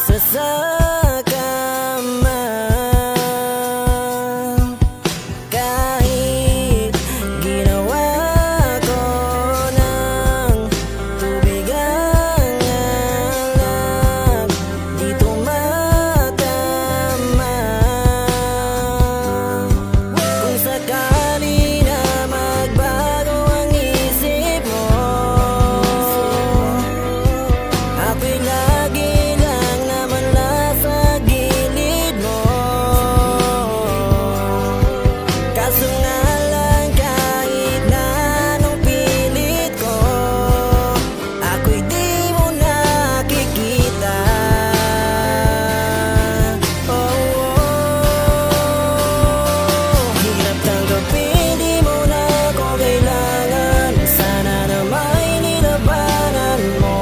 magsasaka man. Kahit ginawa ko ng tubig ang alak, di tumatama. Kung sakali na magbago ang isip mo, ako'y lagi lang naman nasa gilid mo. Kaso nga lang, kahit na anong pilit ko, ako'y di mo nakikita. Hirap tanggapin, di mo na ako kailangan. Sana na may nilabanan mo.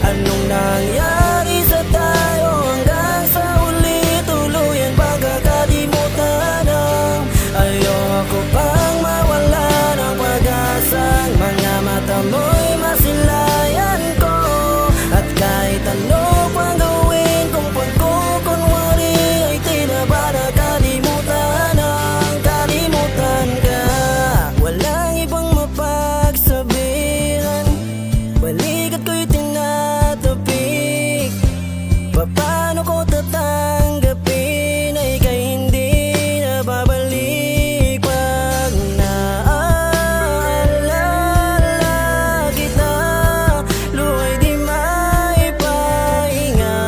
Anong nangyari sa tayo hanggang sa uli tuluyan pagkakalimutan ng ayoko pang mawala ng pag-asang mga mata mo'y masilayan ko. At kahit ano pang gawin kung pagkukunwari ay tila ba nakalimutan ang kalimutan ka. Walang ibang mapagsabihan, balikat ko'y tinatapik. Paano ko tatanggapin ay kay hindi na babalik pag naaalala kita. Luhay di maipahinga,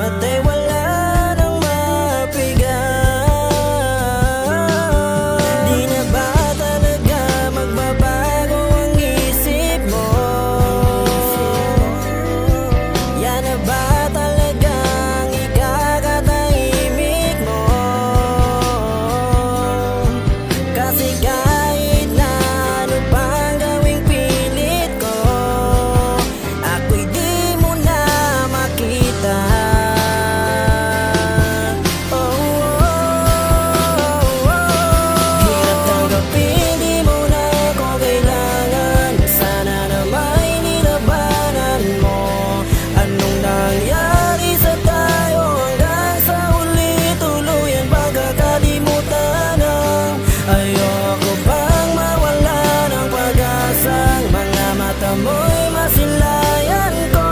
matay wala nang mapiga. Di na ba talaga magbabago ang isip mo? Yan na ba talagang ikakatahimik mo? Kasi kahit na ano pang gawing pilit ko, ako'y di mo na makita. Hirap tanggapin, di mo na ako kailangan. Sana na may nilabanan mo. Anong nangyari sa tayo hanggang sa uli tuluyan pagkakalimutan ng ayoko pang mawala ng pag-asang mga mata mo'y masilayan ko.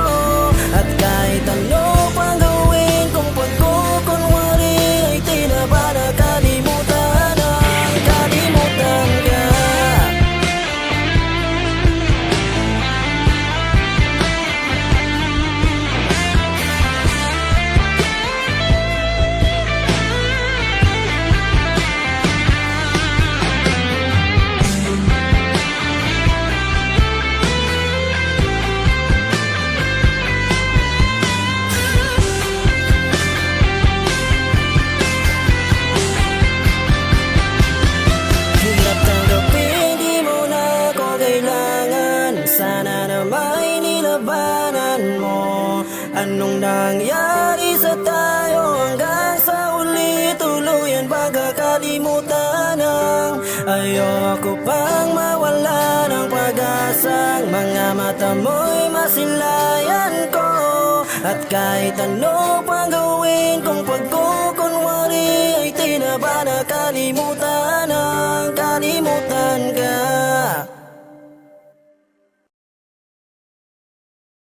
At kahit ano pang gawin kung pagkukunwari ay tila ba nakalimutan ang kalimutan ka. Hirap tanggapin, di mo na ako kailangan. Sana na may nilabanan mo. Anong nangyari sa tayo hanggang sa uli tuluyan pagkakalimutan ng ayoko pang mawala ng pag-asang mga mata mo'y masilayan ko. At kahit ano pang gawin